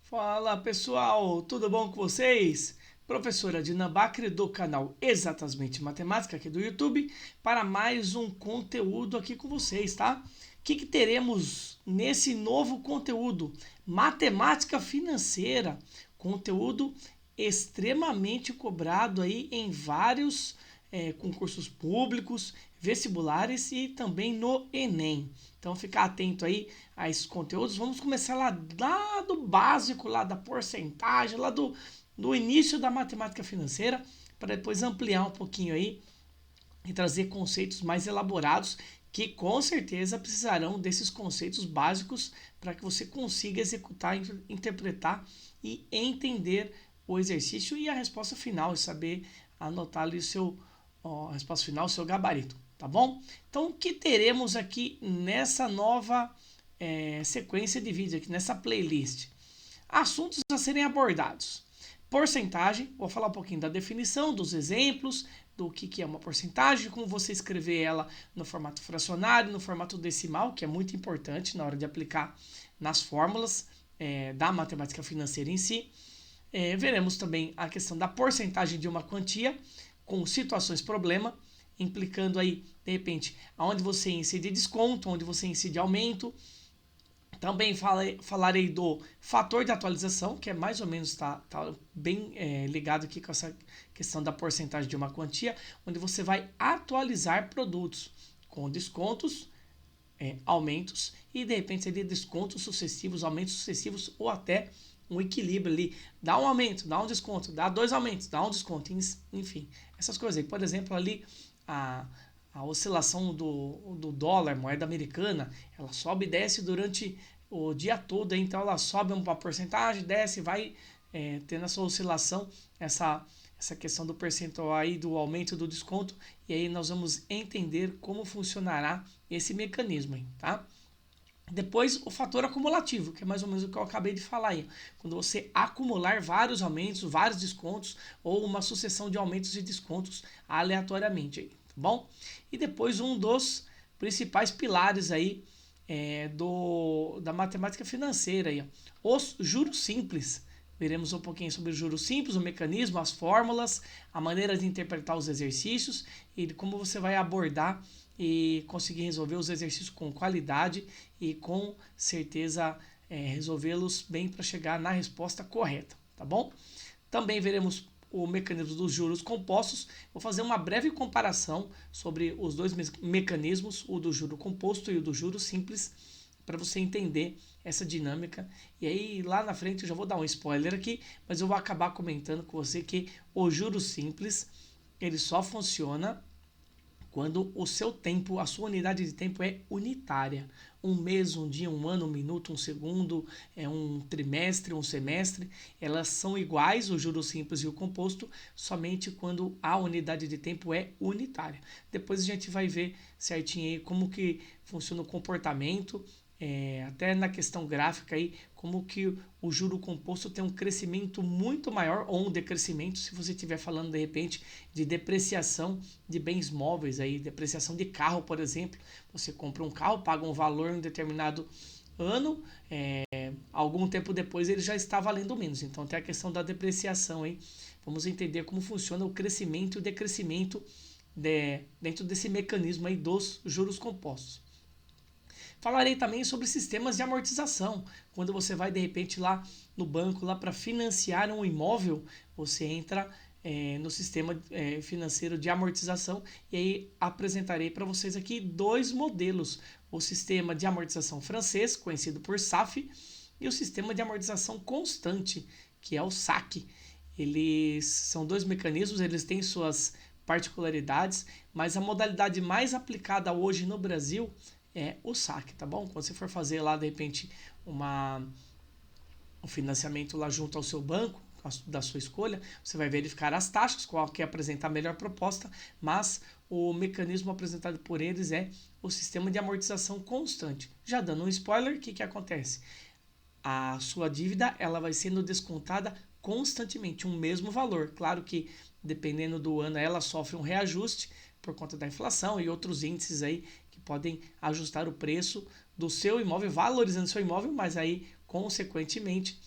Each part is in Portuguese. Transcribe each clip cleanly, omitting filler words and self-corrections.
Fala pessoal, tudo bom com vocês? Professora Dina Bacri do canal Exatamente Matemática aqui do YouTube para mais um conteúdo aqui com vocês, tá? O que teremos nesse novo conteúdo? Matemática financeira, conteúdo extremamente cobrado aí em vários concursos públicos, vestibulares e também no Enem. Então ficar atento aí a esses conteúdos. Vamos começar lá do básico, lá da porcentagem, do início da matemática financeira, para depois ampliar um pouquinho aí e trazer conceitos mais elaborados que com certeza precisarão desses conceitos básicos para que você consiga executar, interpretar e entender o exercício e a resposta final e saber anotar ali a resposta final, o seu gabarito, tá bom? Então, o que teremos aqui nessa nova sequência de vídeos, aqui nessa playlist? Assuntos a serem abordados. Porcentagem, vou falar um pouquinho da definição, dos exemplos, do que é uma porcentagem, como você escrever ela no formato fracionário, no formato decimal, que é muito importante na hora de aplicar nas fórmulas da matemática financeira em si. Veremos também a questão da porcentagem de uma quantia com situações problema, implicando aí, de repente, aonde você incide desconto, onde você incide aumento. Também falarei do fator de atualização, que é mais ou menos tá bem ligado aqui com essa questão da porcentagem de uma quantia, onde você vai atualizar produtos com descontos, aumentos e de repente seria descontos sucessivos, aumentos sucessivos ou até um equilíbrio ali. Dá um aumento, dá um desconto, dá dois aumentos, dá um desconto, enfim, essas coisas aí. Por exemplo, ali a oscilação do dólar, moeda americana, ela sobe e desce durante o dia todo, então ela sobe uma porcentagem, desce, vai tendo essa oscilação, essa questão do percentual aí, do aumento do desconto, e aí nós vamos entender como funcionará esse mecanismo aí, tá? Depois, o fator acumulativo, que é mais ou menos o que eu acabei de falar aí. Quando você acumular vários aumentos, vários descontos, ou uma sucessão de aumentos e descontos aleatoriamente aí, tá bom? E depois, um dos principais pilares aí da matemática financeira aí, os juros simples. Veremos um pouquinho sobre os juros simples, o mecanismo, as fórmulas, a maneira de interpretar os exercícios e como você vai abordar e conseguir resolver os exercícios com qualidade e com certeza resolvê-los bem para chegar na resposta correta, tá bom? Também veremos o mecanismo dos juros compostos. Vou fazer uma breve comparação sobre os dois mecanismos, o do juro composto e o do juro simples, para você entender essa dinâmica. E aí, lá na frente, eu já vou dar um spoiler aqui, mas eu vou acabar comentando com você que o juro simples, ele só funciona quando o seu tempo, a sua unidade de tempo é unitária. Um mês, um dia, um ano, um minuto, um segundo, um trimestre, um semestre, elas são iguais, o juro simples e o composto, somente quando a unidade de tempo é unitária. Depois a gente vai ver certinho aí como que funciona o comportamento, até na questão gráfica aí, como que o juro composto tem um crescimento muito maior ou um decrescimento, se você estiver falando de repente de depreciação de bens móveis, aí, depreciação de carro, por exemplo. Você compra um carro, paga um valor em determinado ano, algum tempo depois ele já está valendo menos. Então tem a questão da depreciação aí. Vamos entender como funciona o crescimento e o decrescimento dentro desse mecanismo aí dos juros compostos. Falarei também sobre sistemas de amortização. Quando você vai de repente lá no banco lá para financiar um imóvel, você entra no sistema financeiro de amortização e aí apresentarei para vocês aqui dois modelos: o sistema de amortização francês, conhecido por SAF, e o sistema de amortização constante, que é o SAC. Eles são dois mecanismos, eles têm suas particularidades, mas a modalidade mais aplicada hoje no Brasil é o saque, tá bom? Quando você for fazer lá, de repente, um financiamento lá junto ao seu banco, da sua escolha, você vai verificar as taxas, qual que apresentar a melhor proposta, mas o mecanismo apresentado por eles é o sistema de amortização constante. Já dando um spoiler, o que acontece? A sua dívida ela vai sendo descontada constantemente, um mesmo valor. Claro que dependendo do ano ela sofre um reajuste por conta da inflação e outros índices aí que podem ajustar o preço do seu imóvel, valorizando seu imóvel, mas aí consequentemente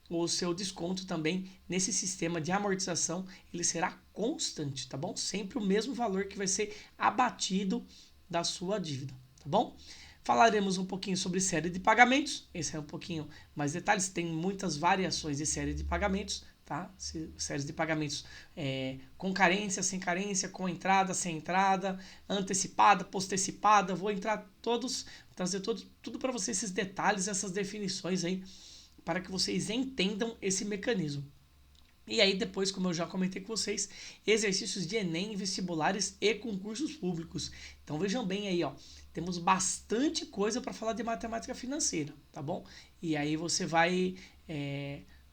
o seu desconto também nesse sistema de amortização, ele será constante, tá bom? Sempre o mesmo valor que vai ser abatido da sua dívida, tá bom? Falaremos um pouquinho sobre série de pagamentos, esse é um pouquinho mais detalhes, tem muitas variações de série de pagamentos, tá? Séries de pagamentos com carência, sem carência, com entrada, sem entrada, antecipada, postecipada, vou entrar todos, trazer tudo para vocês, esses detalhes, essas definições aí, para que vocês entendam esse mecanismo. E aí depois, como eu já comentei com vocês, exercícios de Enem, vestibulares e concursos públicos. Então vejam bem aí, ó, temos bastante coisa para falar de matemática financeira, tá bom? E aí você vai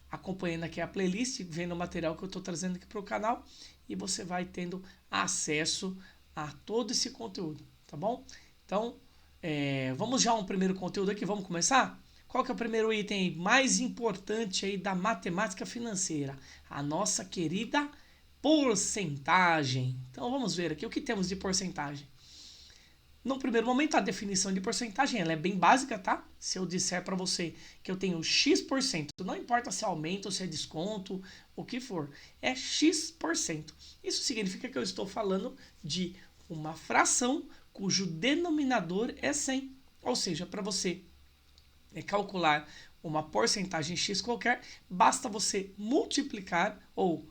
acompanhando aqui a playlist, vendo o material que eu estou trazendo aqui para o canal e você vai tendo acesso a todo esse conteúdo, tá bom? Então, vamos já a um primeiro conteúdo aqui, vamos começar? Qual que é o primeiro item mais importante aí da matemática financeira? A nossa querida porcentagem. Então vamos ver aqui o que temos de porcentagem. No primeiro momento, a definição de porcentagem ela é bem básica, tá? Se eu disser para você que eu tenho X%, não importa se é aumento ou se é desconto, o que for, é X%. Isso significa que eu estou falando de uma fração cujo denominador é 100. Ou seja, para você calcular uma porcentagem X qualquer, basta você multiplicar ou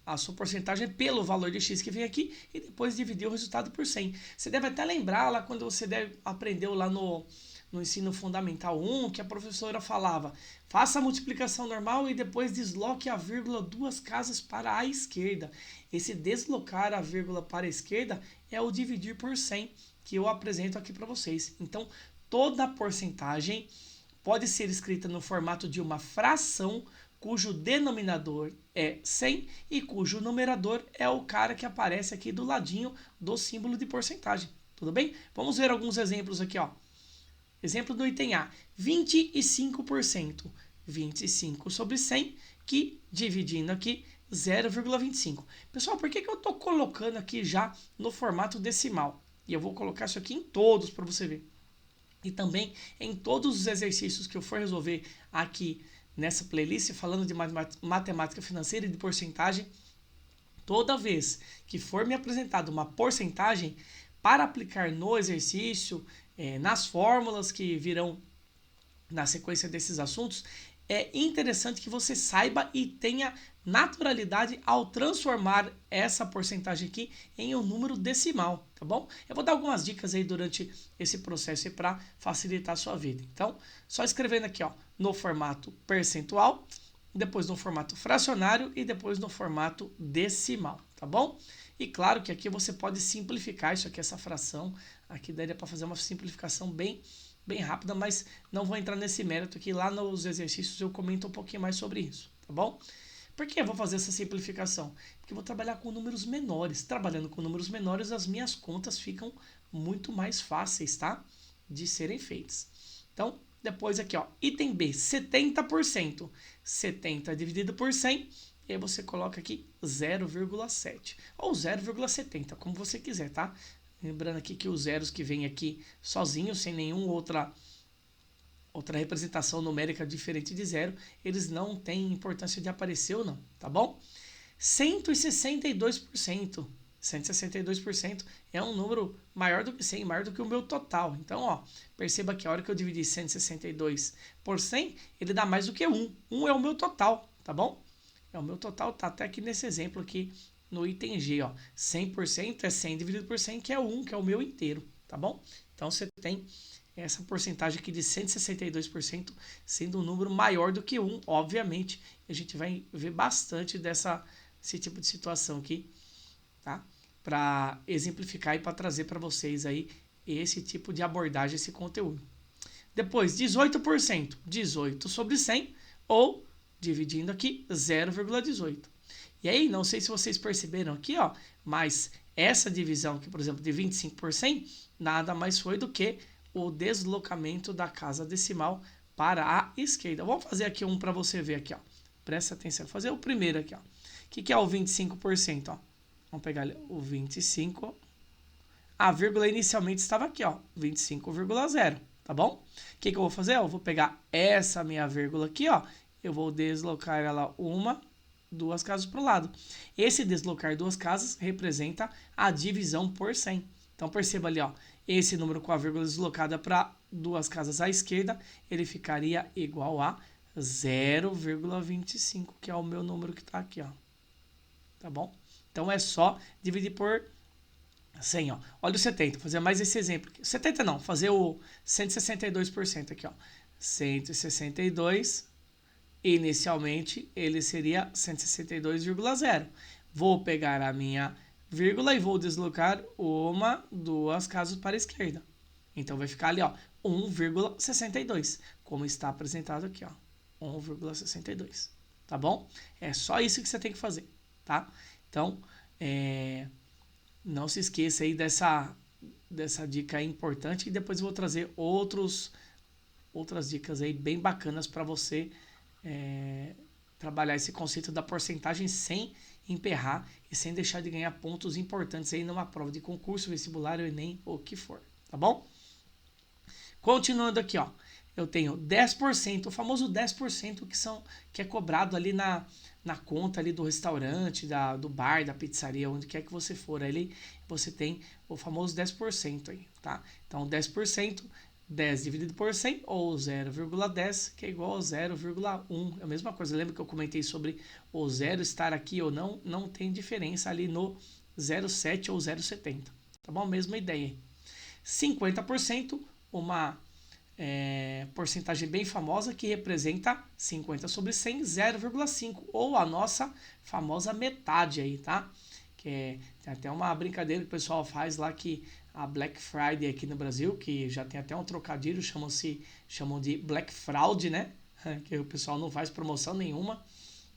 a sua porcentagem pelo valor de X que vem aqui e depois dividir o resultado por 100. Você deve até lembrar lá quando você aprendeu lá no ensino fundamental 1 que a professora falava, faça a multiplicação normal e depois desloque a vírgula 2 casas para a esquerda. Esse deslocar a vírgula para a esquerda é o dividir por 100 que eu apresento aqui para vocês. Então, toda porcentagem pode ser escrita no formato de uma fração cujo denominador é 100 e cujo numerador é o cara que aparece aqui do ladinho do símbolo de porcentagem. Tudo bem? Vamos ver alguns exemplos aqui, ó. Exemplo do item A, 25%. 25 sobre 100, que dividindo aqui 0,25. Pessoal, por que eu estou colocando aqui já no formato decimal? E eu vou colocar isso aqui em todos para você ver. E também em todos os exercícios que eu for resolver aqui nessa playlist, falando de matemática financeira e de porcentagem, toda vez que for me apresentado uma porcentagem, para aplicar no exercício, nas fórmulas que virão na sequência desses assuntos, é interessante que você saiba e tenha naturalidade ao transformar essa porcentagem aqui em um número decimal, tá bom? Eu vou dar algumas dicas aí durante esse processo para facilitar a sua vida. Então, só escrevendo aqui, ó, no formato percentual, depois no formato fracionário e depois no formato decimal, tá bom? E claro que aqui você pode simplificar isso aqui, essa fração, aqui daria para fazer uma simplificação bem rápida, mas não vou entrar nesse mérito aqui. Lá nos exercícios eu comento um pouquinho mais sobre isso, tá bom? Por que eu vou fazer essa simplificação? Porque eu vou trabalhar com números menores. Trabalhando com números menores, as minhas contas ficam muito mais fáceis, tá? De serem feitas. Então, depois aqui, ó, item B, 70%. 70 dividido por 100, e aí você coloca aqui 0,7 ou 0,70, como você quiser, tá? Lembrando aqui que os zeros que vem aqui sozinhos, sem nenhuma outra representação numérica diferente de zero, eles não têm importância de aparecer ou não, tá bom? 162%. 162% é um número maior do que 100, maior do que o meu total. Então, ó, perceba que a hora que eu dividi 162 por 100, ele dá mais do que 1. 1 é o meu total, tá bom? É o meu total, tá até aqui nesse exemplo aqui no item G, ó. 100% é 100 dividido por 100, que é 1, que é o meu inteiro, tá bom? Então, você tem essa porcentagem aqui de 162% sendo um número maior do que 1, obviamente. A gente vai ver bastante desse tipo de situação aqui, tá? Para exemplificar e para trazer para vocês aí esse tipo de abordagem, esse conteúdo. Depois, 18%. 18 sobre 100, ou, dividindo aqui, 0,18. E aí, não sei se vocês perceberam aqui, ó, mas essa divisão aqui, por exemplo, de 25 por 100, nada mais foi do que o deslocamento da casa decimal para a esquerda. Vamos fazer aqui um para você ver aqui, ó. Presta atenção, vou fazer o primeiro aqui, ó. O que é o 25%, ó? Vamos pegar o 25. A vírgula inicialmente estava aqui, ó, 25,0, tá bom? O que eu vou fazer? Eu vou pegar essa minha vírgula aqui, ó, eu vou deslocar ela uma, duas casas para o lado. Esse deslocar duas casas representa a divisão por 100. Então perceba ali, ó, esse número com a vírgula deslocada para duas casas à esquerda, ele ficaria igual a 0,25, que é o meu número que está aqui, ó. Tá bom? Então é só dividir por 100, ó. Olha o 70, vou fazer mais esse exemplo aqui. 70 não, fazer o 162% aqui, ó. 162, inicialmente ele seria 162,0. Vou pegar a minha vírgula e vou deslocar uma, duas casas para a esquerda. Então vai ficar ali, ó, 1,62, como está apresentado aqui, ó. 1,62, tá bom? É só isso que você tem que fazer, tá? Então, não se esqueça aí dessa dica aí importante, e depois eu vou trazer outras dicas aí bem bacanas para você trabalhar esse conceito da porcentagem sem emperrar e sem deixar de ganhar pontos importantes aí numa prova de concurso, vestibular, ou Enem, ou o que for, tá bom? Continuando aqui, ó, eu tenho 10%, o famoso 10% que é cobrado ali na conta ali do restaurante, do bar, da pizzaria, onde quer que você for ali, você tem o famoso 10% aí, tá? Então 10%, 10 dividido por 100, ou 0,10, que é igual a 0,1. É a mesma coisa, lembra que eu comentei sobre o zero estar aqui ou não? Não tem diferença ali no 0,7 ou 0,70, tá bom? Mesma ideia. 50%, uma porcentagem bem famosa que representa 50 sobre 100, 0,5, ou a nossa famosa metade aí, tá? Tem até uma brincadeira que o pessoal faz lá, que a Black Friday aqui no Brasil, que já tem até um trocadilho, chamam de Black Fraud, né? Que o pessoal não faz promoção nenhuma.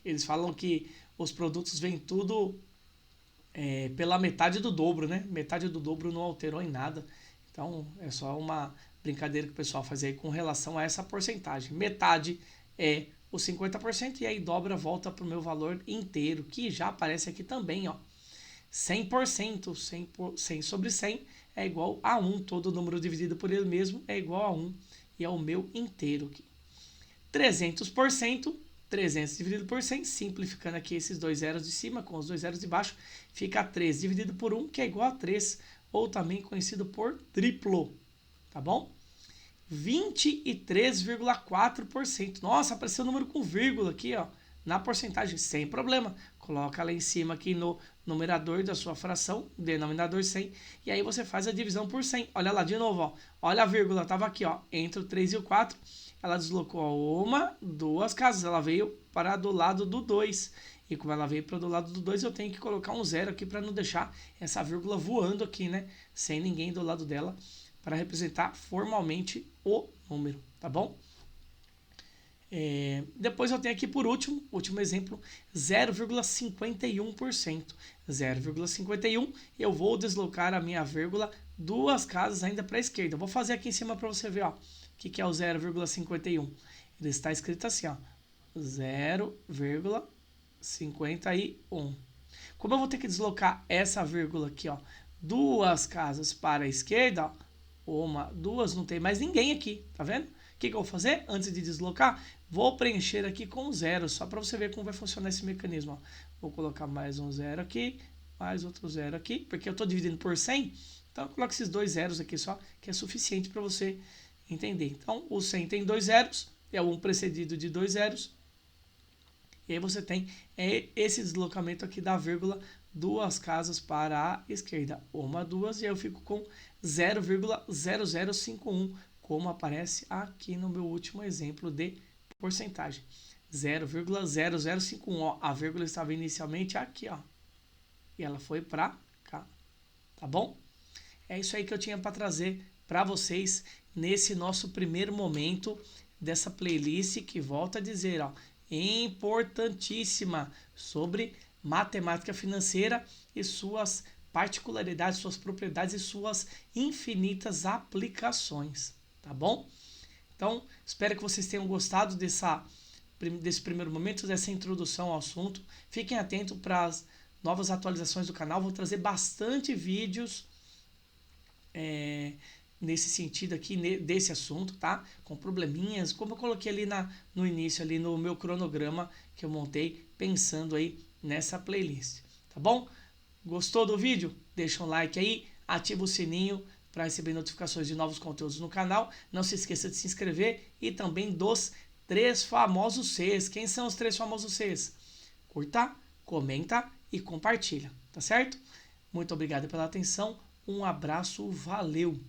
Eles falam que os produtos vêm tudo pela metade do dobro, né? Metade do dobro não alterou em nada. Então é só uma brincadeira que o pessoal faz aí com relação a essa porcentagem. Metade é os 50% e aí dobra, volta para o meu valor inteiro, que já aparece aqui também, ó. 100%, 100 sobre 100 é igual a 1. Todo número dividido por ele mesmo é igual a 1. E é o meu inteiro aqui. 300%, 300 dividido por 100, simplificando aqui esses dois zeros de cima com os dois zeros de baixo, fica 3 dividido por 1, que é igual a 3, ou também conhecido por triplo. Tá bom? 23,4%. Nossa, apareceu o número com vírgula aqui, ó, na porcentagem, sem problema. Coloca lá em cima aqui no numerador da sua fração, denominador 100, e aí você faz a divisão por 100. Olha lá de novo, ó. Olha a vírgula, estava aqui, ó, entre o 3 e o 4. Ela deslocou uma, duas casas, ela veio para do lado do 2. E como ela veio para do lado do 2, eu tenho que colocar um zero aqui para não deixar essa vírgula voando aqui, né? Sem ninguém do lado dela, para representar formalmente o número, tá bom? Depois eu tenho aqui por último exemplo, 0,51%. 0,51, eu vou deslocar a minha vírgula duas casas ainda para a esquerda. Eu vou fazer aqui em cima para você ver, ó, o que é o 0,51. Ele está escrito assim, ó, 0,51. Como eu vou ter que deslocar essa vírgula aqui, ó, duas casas para a esquerda, ó, uma, duas, não tem mais ninguém aqui, tá vendo? O que eu vou fazer antes de deslocar? Vou preencher aqui com zero, só para você ver como vai funcionar esse mecanismo, ó. Vou colocar mais um zero aqui, mais outro zero aqui, porque eu estou dividindo por 100, então eu coloco esses dois zeros aqui só, que é suficiente para você entender. Então, o 100 tem dois zeros, é um precedido de dois zeros, e aí você tem esse deslocamento aqui da vírgula, duas casas para a esquerda, uma, duas, e eu fico com 0,0051, como aparece aqui no meu último exemplo de porcentagem. 0,0051, ó, a vírgula estava inicialmente aqui, ó, e ela foi para cá, tá bom? É isso aí que eu tinha para trazer para vocês nesse nosso primeiro momento dessa playlist, que volta a dizer, ó, importantíssima, sobre matemática financeira e suas particularidades, suas propriedades e suas infinitas aplicações, tá bom? Então, espero que vocês tenham gostado desse primeiro momento, dessa introdução ao assunto. Fiquem atentos para as novas atualizações do canal. Vou trazer bastante vídeos nesse sentido aqui, desse assunto, tá? Com probleminhas, como eu coloquei ali no início, ali no meu cronograma que eu montei, pensando aí nessa playlist, tá bom? Gostou do vídeo? Deixa um like aí, ativa o sininho para receber notificações de novos conteúdos no canal. Não se esqueça de se inscrever e também dos 3 famosos Cs. Quem são os 3 famosos Cs? Curta, comenta e compartilha, tá certo? Muito obrigado pela atenção, um abraço, valeu!